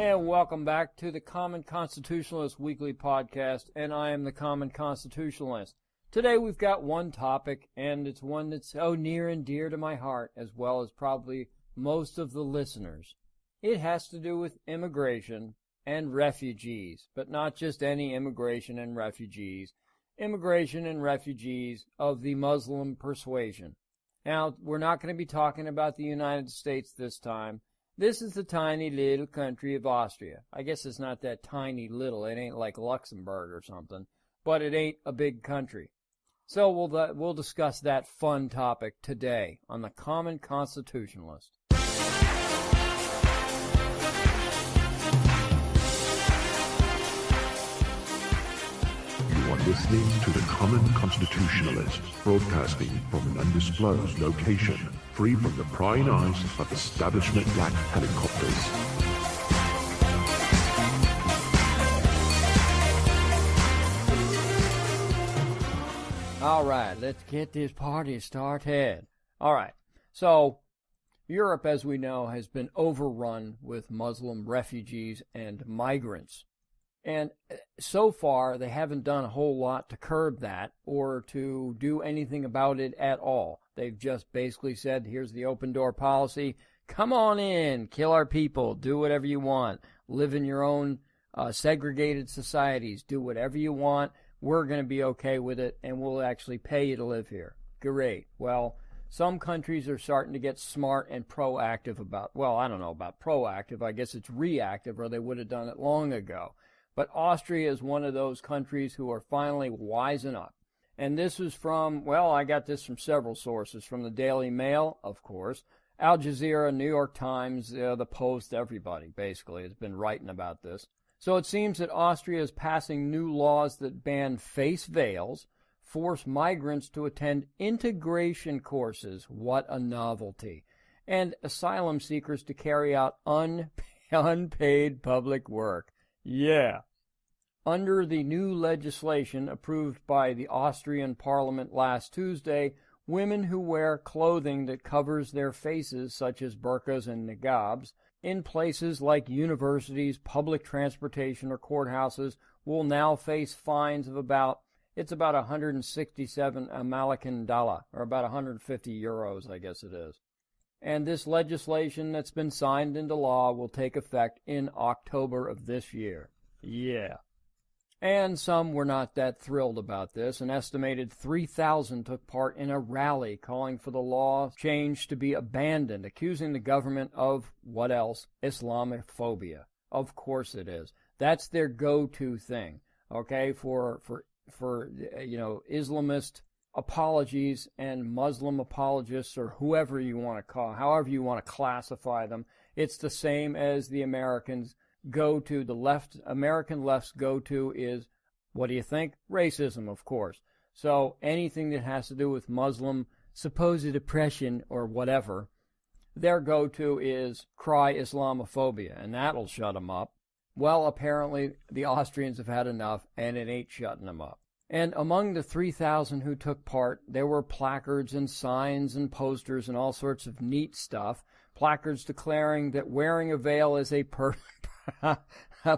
And welcome back to the Common Constitutionalist Weekly Podcast, and I am the Common Constitutionalist. Today we've got one topic, and it's one that's so near and dear to my heart, as well as probably most of the listeners. It has to do with immigration and refugees, but not just any immigration and refugees. Immigration and refugees of the Muslim persuasion. Now, we're not going to be talking about the United States this time. This is the tiny little country of Austria. I guess it's not that tiny little. It ain't like Luxembourg or something, but it ain't a big country. So we'll discuss that fun topic today on the Common Constitutionalist. You are listening to the Common Constitutionalist, broadcasting from an undisclosed location, free from the prying eyes of establishment black helicopters. All right, let's get this party started. All right, so Europe, as we know, has been overrun with Muslim refugees and migrants. And so far, they haven't done a whole lot to curb that or to do anything about it at all. They've just basically said, here's the open door policy. Come on in, kill our people, do whatever you want, live in your own segregated societies, do whatever you want. We're going to be okay with it, and we'll actually pay you to live here. Great. Well, some countries are starting to get smart and proactive about, well, I don't know about proactive. I guess it's reactive, or they would have done it long ago. But Austria is one of those countries who are finally wising up. And this is from, well, I got this from several sources. From the Daily Mail, of course, Al Jazeera, New York Times, the Post, everybody basically has been writing about this. So it seems that Austria is passing new laws that ban face veils, force migrants to attend integration courses, what a novelty, and asylum seekers to carry out unpaid public work. Yeah. Under the new legislation approved by the Austrian parliament last Tuesday, women who wear clothing that covers their faces, such as burqas and niqabs, in places like universities, public transportation, or courthouses, will now face fines of about 167 American dollar, or about 150 euros, I guess it is. And this legislation that's been signed into law will take effect in October of this year. Yeah. And some were not that thrilled about this. An estimated 3,000 took part in a rally calling for the law change to be abandoned, accusing the government of, what else? Islamophobia. Of course it is. That's their go-to thing, okay, for Islamist apologies and Muslim apologists, or whoever you want to call, however you want to classify them. It's the same as the Americans go to. The left, American left's go-to is, what do you think? Racism, of course. So anything that has to do with Muslim supposed oppression or whatever, their go-to is cry Islamophobia, and that'll shut them up. Well, apparently the Austrians have had enough, and it ain't shutting them up. And among the 3,000 who took part, there were placards and signs and posters and all sorts of neat stuff. Placards declaring that wearing a veil is a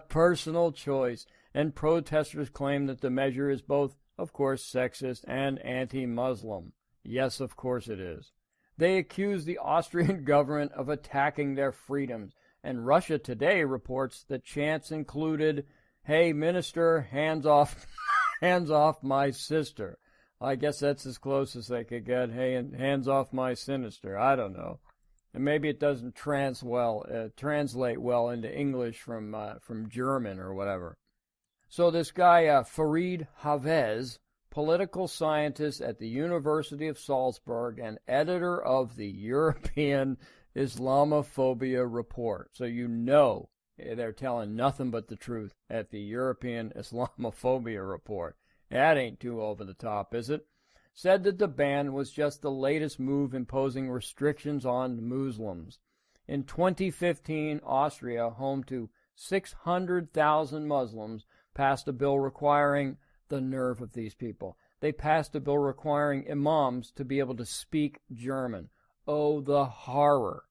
personal choice. And protesters claim that the measure is both, of course, sexist and anti-Muslim. Yes, of course it is. They accuse the Austrian government of attacking their freedoms. And Russia Today reports that chants included, "Hey, minister, hands off my sister." I guess that's as close as they could get. Hey, and hands off my sinister. I don't know. And maybe it doesn't translate well into English from German or whatever. So this guy, Farid Havez, political scientist at the University of Salzburg and editor of the European Islamophobia Report. So you know they're telling nothing but the truth at the European Islamophobia Report. That ain't too over the top, is it? Said that the ban was just the latest move imposing restrictions on Muslims. In 2015, Austria, home to 600,000 Muslims, passed a bill requiring, the nerve of these people, they passed a bill requiring imams to be able to speak German. Oh, the horror.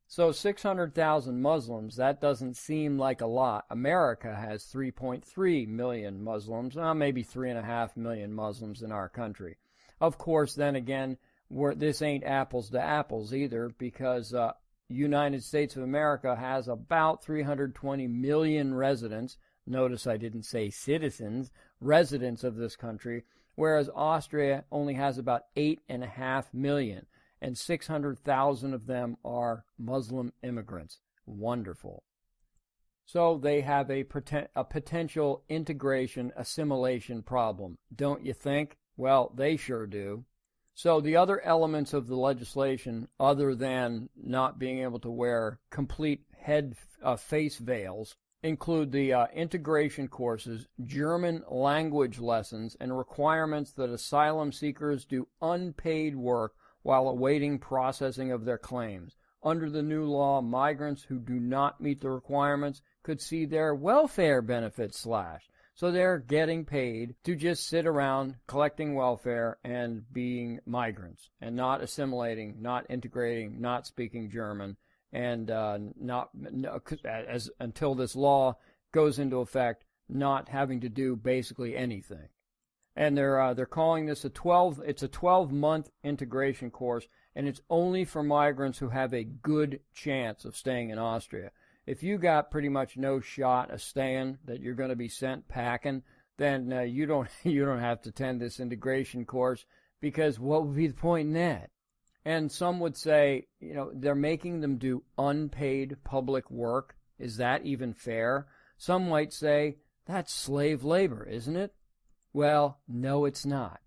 So 600,000 Muslims, that doesn't seem like a lot. America has 3.3 million Muslims, maybe 3.5 million Muslims in our country. Of course, then again, this ain't apples to apples either, because United States of America has about 320 million residents. Notice I didn't say citizens, residents of this country, whereas Austria only has about 8.5 million, and 600,000 of them are Muslim immigrants. Wonderful. So they have a potential integration assimilation problem, don't you think? Well, they sure do. So the other elements of the legislation, other than not being able to wear complete face veils, include the integration courses, German language lessons, and requirements that asylum seekers do unpaid work while awaiting processing of their claims. Under the new law, migrants who do not meet the requirements could see their welfare benefits slashed. So they're getting paid to just sit around collecting welfare and being migrants and not assimilating, not integrating, not speaking German, and until this law goes into effect, not having to do basically anything. And they're calling this it's a 12-month integration course, and it's only for migrants who have a good chance of staying in Austria. If you got pretty much no shot of staying, that you're going to be sent packing, then you don't have to attend this integration course, because what would be the point in that? And some would say, they're making them do unpaid public work. Is that even fair? Some might say, that's slave labor, isn't it? Well, no, it's not.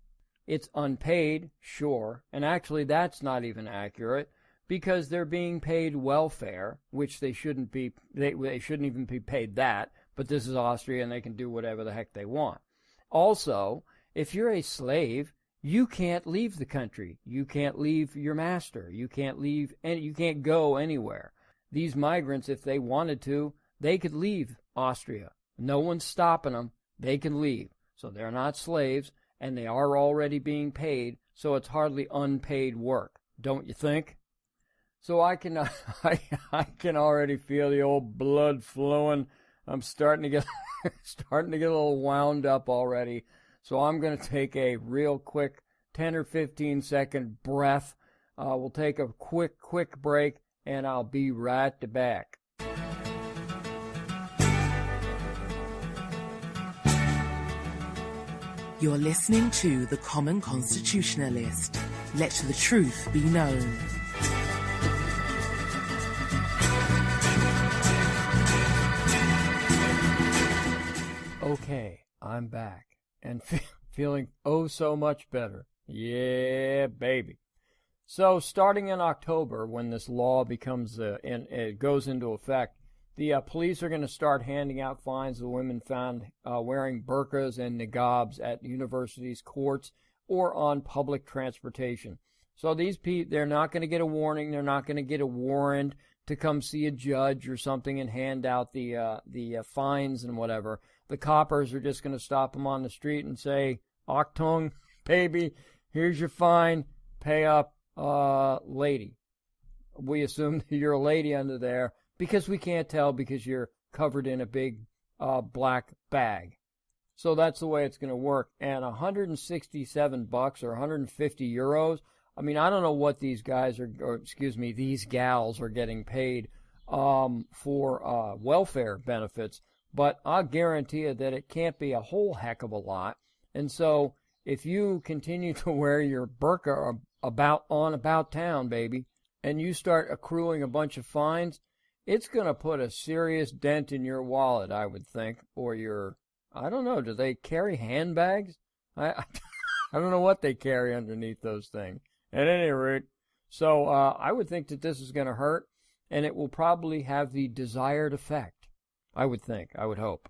It's unpaid, sure, and actually that's not even accurate, because they're being paid welfare, which they shouldn't be. They shouldn't even be paid that, but this is Austria and they can do whatever the heck they want. Also, if you're a slave, you can't leave the country. You can't leave your master. You can't leave, and you can't go anywhere. These migrants, if they wanted to, they could leave Austria. No one's stopping them. They can leave. So they're not slaves, and they are already being paid, so it's hardly unpaid work, don't you think? So I can already feel the old blood flowing. I'm starting to get a little wound up already. So I'm going to take a real quick 10 or 15 second breath. We'll take a quick break, and I'll be right back. You're listening to The Common Constitutionalist. Let the truth be known. Okay, I'm back and feeling oh so much better. Yeah, baby. So starting in October, when this law becomes it goes into effect, the police are going to start handing out fines to women found wearing burqas and niqabs at universities, courts, or on public transportation. So these people, they're not going to get a warning. They're not going to get a warrant to come see a judge or something and hand out the fines and whatever. The coppers are just going to stop them on the street and say, "Achtung, baby, here's your fine. Pay up, lady." We assume that you're a lady under there, because we can't tell, because you're covered in a big black bag. So that's the way it's going to work. And $167 or 150 euros. I mean, I don't know what these guys these gals are getting paid for welfare benefits, but I'll guarantee you that it can't be a whole heck of a lot. And so if you continue to wear your burqa about town, baby, and you start accruing a bunch of fines, it's going to put a serious dent in your wallet, I would think, or I don't know, do they carry handbags? I don't know what they carry underneath those things. At any rate, so I would think that this is going to hurt, and it will probably have the desired effect, I would hope.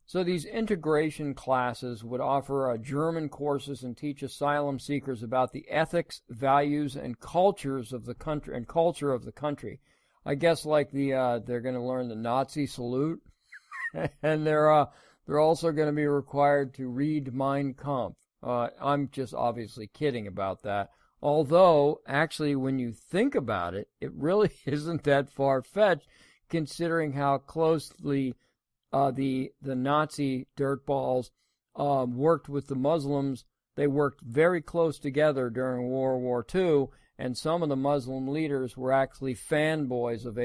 So these integration classes would offer German courses and teach asylum seekers about the ethics, values, and cultures of the country. I guess like they're going to learn the Nazi salute, and they're also going to be required to read Mein Kampf. I'm just obviously kidding about that. Although, actually, when you think about it, it really isn't that far-fetched, considering how closely the Nazi dirtballs worked with the Muslims. They worked very close together during World War II, and some of the Muslim leaders were actually fanboys of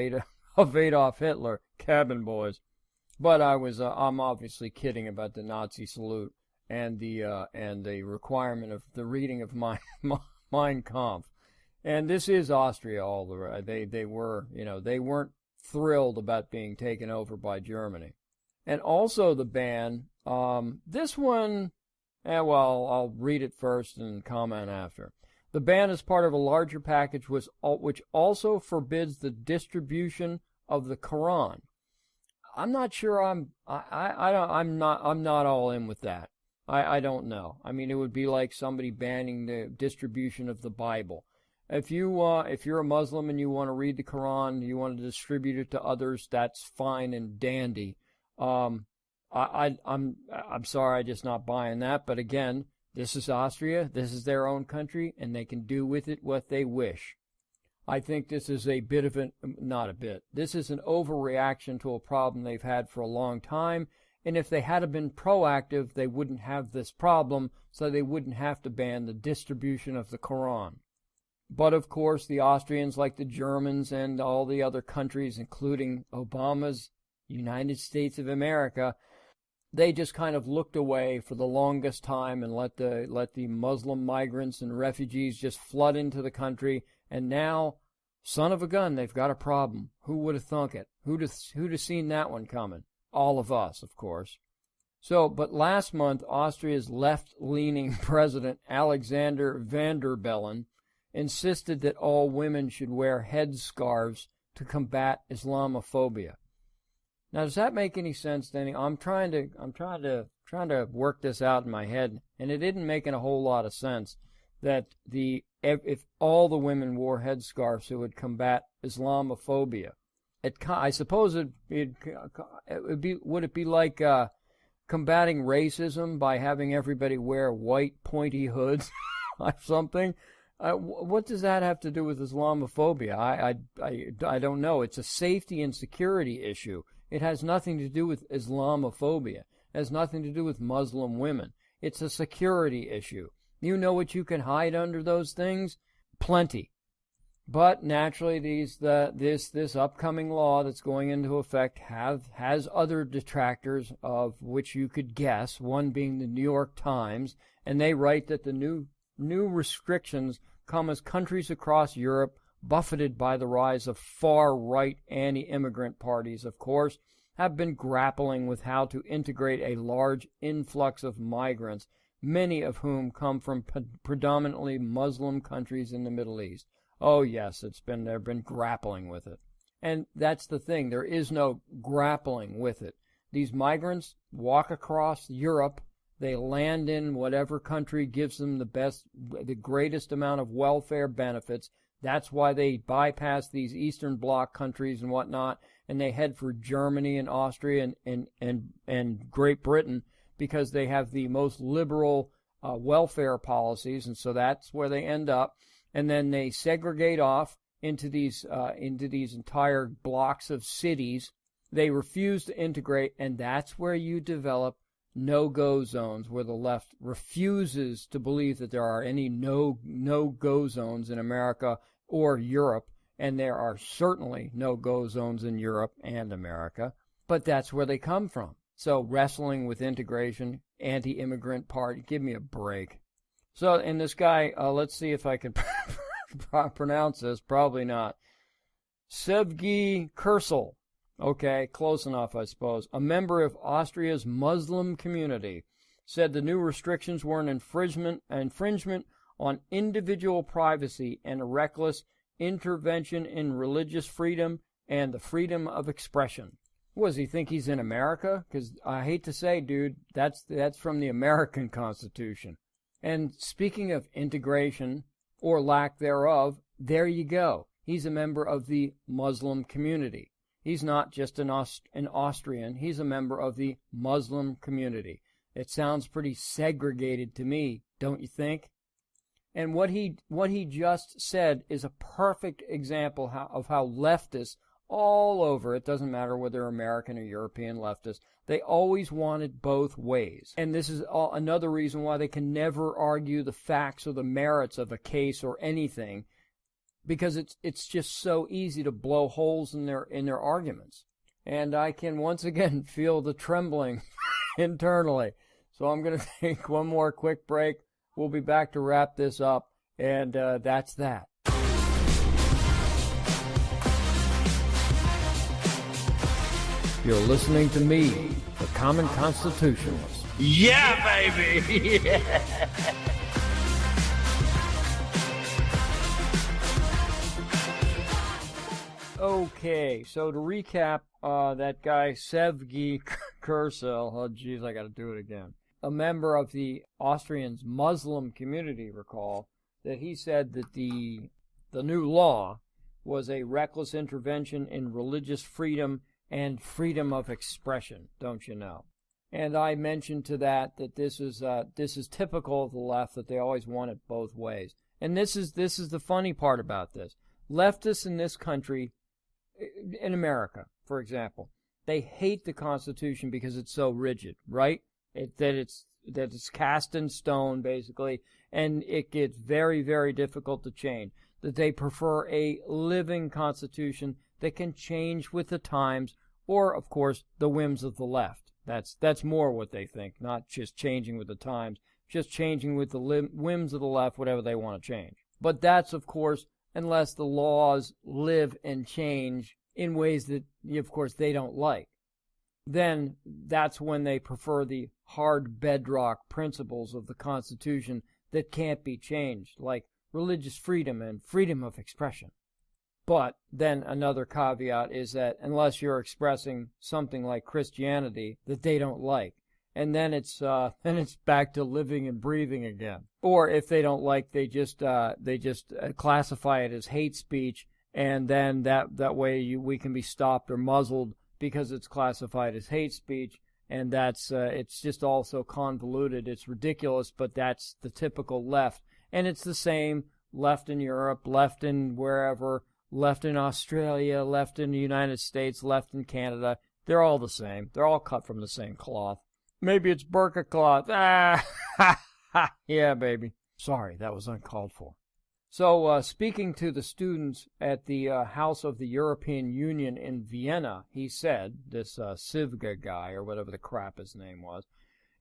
Adolf Hitler, cabin boys. But I'm obviously kidding about the Nazi salute and the requirement of the reading of Mein Kampf. And this is Austria all the way. They were, they weren't thrilled about being taken over by Germany. And also the ban, this one, I'll read it first and comment after. The ban is part of a larger package which also forbids the distribution of the Quran. I'm not sure I'm not all in with that. I don't know. I mean, it would be like somebody banning the distribution of the Bible. If you're a Muslim and you want to read the Quran, you want to distribute it to others, that's fine and dandy. I'm sorry, I'm just not buying that. But again, this is Austria. This is their own country, and they can do with it what they wish. I think this is this is an overreaction to a problem they've had for a long time. And if they had been proactive, they wouldn't have this problem, so they wouldn't have to ban the distribution of the Quran. But of course, the Austrians, like the Germans and all the other countries, including Obama's United States of America, they just kind of looked away for the longest time and let the Muslim migrants and refugees just flood into the country. And now, son of a gun, they've got a problem. Who would have thunk it? Who'd have seen that one coming? All of us, of course. But last month, Austria's left-leaning president, Alexander Van der Bellen, insisted that all women should wear headscarves to combat Islamophobia. Now, does that make any sense, Danny? I'm trying to work this out in my head, and it isn't making a whole lot of sense that if all the women wore headscarves, it would combat Islamophobia. I suppose would it be like combating racism by having everybody wear white pointy hoods or something? What does that have to do with Islamophobia? I don't know. It's a safety and security issue. It has nothing to do with Islamophobia. It has nothing to do with Muslim women. It's a security issue. You know what you can hide under those things? Plenty. But naturally, this upcoming law that's going into effect has other detractors, of which you could guess, one being the New York Times, and they write that the new restrictions come as countries across Europe, buffeted by the rise of far-right anti-immigrant parties, of course, have been grappling with how to integrate a large influx of migrants, many of whom come from predominantly Muslim countries in the Middle East. Oh yes, they've been grappling with it. And that's the thing, there is no grappling with it. These migrants walk across Europe, they land in whatever country gives them the greatest amount of welfare benefits. That's why they bypass these Eastern Bloc countries and whatnot, and they head for Germany and Austria and Great Britain, because they have the most liberal welfare policies, and so that's where they end up. And then they segregate off into these entire blocks of cities. They refuse to integrate, and that's where you develop no-go zones, where the left refuses to believe that there are any no-go zones in America or Europe, and there are certainly no-go zones in Europe and America, but that's where they come from. So wrestling with integration, anti-immigrant party, give me a break. So, and this guy, let's see if I can pronounce this, probably not. Sevgi Kursel. Okay, close enough, I suppose. A member of Austria's Muslim community said the new restrictions were an infringement on individual privacy and a reckless intervention in religious freedom and the freedom of expression. What does he think he's in America? Because I hate to say, dude, that's from the American Constitution. And speaking of integration, or lack thereof, there you go. He's a member of the Muslim community. He's not just an Austrian. He's a member of the Muslim community. It sounds pretty segregated to me, don't you think? And what he just said is a perfect example of how leftists all over, it doesn't matter whether they're American or European leftists, they always wanted both ways. And this is another reason why they can never argue the facts or the merits of a case or anything, because it's just so easy to blow holes in their arguments. And I can once again feel the trembling internally. So I'm going to take one more quick break. We'll be back to wrap this up, and that's that. You're listening to me, the Common Constitutionalist. Yeah, baby! Yeah. Okay, so to recap, that guy, Sevgi Kursel, oh geez, I gotta do it again, a member of the Austrian's Muslim community, recall that he said that the new law was a reckless intervention in religious freedom and freedom of expression, don't you know? And I mentioned to that this is typical of the left, that they always want it both ways. And this is the funny part about this. Leftists in this country, in America, for example, they hate the Constitution because it's so rigid, right? That it's cast in stone, basically, and it gets very, very difficult to change. That they prefer a living Constitution that can change with the times, or, of course, the whims of the left. That's more what they think, not just changing with the times, just changing with the whims of the left, whatever they want to change. But that's, of course, unless the laws live and change in ways that, of course, they don't like. Then that's when they prefer the hard bedrock principles of the Constitution that can't be changed, like religious freedom and freedom of expression. But then another caveat is that unless you're expressing something like Christianity that they don't like, and then it's back to living and breathing again. Or if they don't like, they just classify it as hate speech, and then that way we can be stopped or muzzled because it's classified as hate speech, and that's it's just all so convoluted. It's ridiculous, but that's the typical left, and it's the same left in Europe, left in wherever, left in Australia, left in the United States, left in Canada. They're all the same. They're all cut from the same cloth. Maybe it's Burqa cloth. Yeah, baby. Sorry, that was uncalled for. So, speaking to the students at the House of the European Union in Vienna, he said, this Sivga guy, or whatever the crap his name was,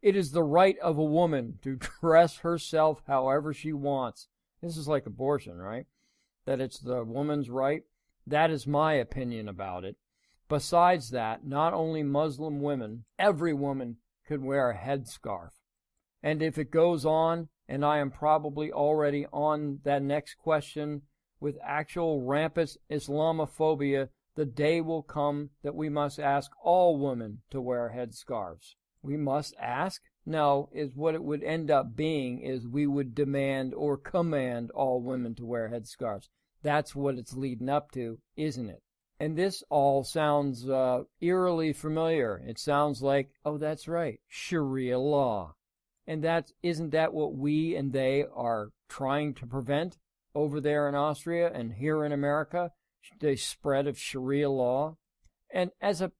"It is the right of a woman to dress herself however she wants." This is like abortion, right? That it's the woman's right. That is my opinion about it. Besides that, not only Muslim women, every woman could wear a headscarf. And if it goes on, and I am probably already on that next question, with actual rampant Islamophobia, the day will come that we must ask all women to wear headscarves. We must ask? No, is what it would end up being is we would demand or command all women to wear headscarves. That's what it's leading up to, isn't it? And this all sounds eerily familiar. It sounds like, oh, that's right, Sharia law. And isn't that what we and they are trying to prevent over there in Austria and here in America? The spread of Sharia law. And as a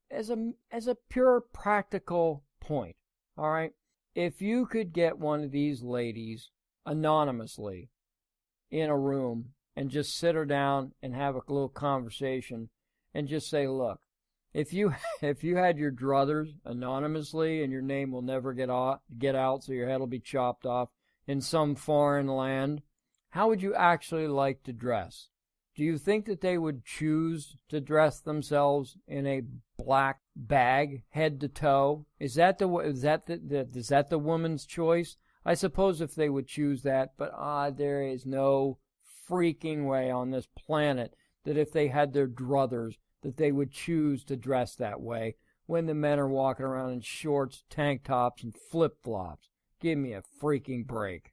pure practical point, all right, if you could get one of these ladies anonymously in a room and just sit her down and have a little conversation and just say, look, if you had your druthers anonymously and your name will never get out, so your head will be chopped off in some foreign land, how would you actually like to dress? Do you think that they would choose to dress themselves in a black bag, head to toe? Is that the woman's choice? I suppose if they would choose that, but there is no freaking way on this planet that if they had their druthers that they would choose to dress that way when the men are walking around in shorts, tank tops, and flip-flops. Give me a freaking break.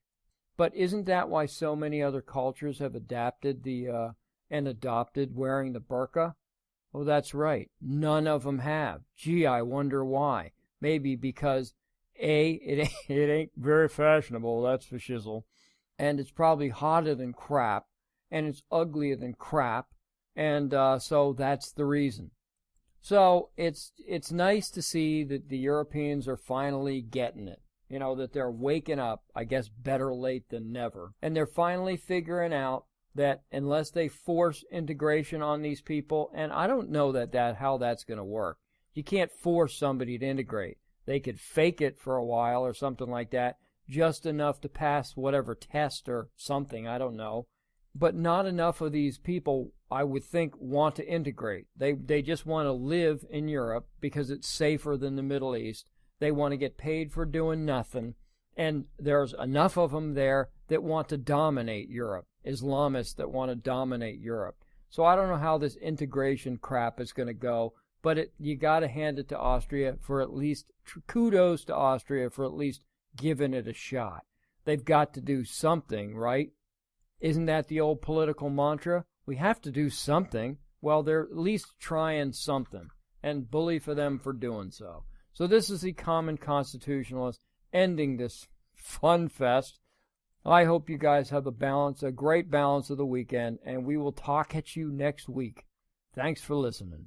But isn't that why so many other cultures have adapted and adopted wearing the burqa? Oh, that's right. None of them have. Gee, I wonder why. Maybe because, A, it ain't very fashionable, that's for shizzle. and it's probably hotter than crap, and it's uglier than crap, and so that's the reason. So it's nice to see that the Europeans are finally getting it. That they're waking up, I guess better late than never. And they're finally figuring out that unless they force integration on these people, and I don't know how that's going to work. You can't force somebody to integrate. They could fake it for a while or something like that, just enough to pass whatever test or something, I don't know. But not enough of these people, I would think, want to integrate. They just want to live in Europe because it's safer than the Middle East. They want to get paid for doing nothing. And there's enough of them there that want to dominate Europe. Islamists that want to dominate Europe. So I don't know how this integration crap is going to go, but you got to hand it to Austria for at least, kudos to Austria for at least giving it a shot. They've got to do something, right? Isn't that the old political mantra? We have to do something. Well, they're at least trying something, and bully for them for doing so. So this is the Common Constitutionalist ending this fun fest. I hope you guys have a great balance of the weekend, and we will talk at you next week. Thanks for listening.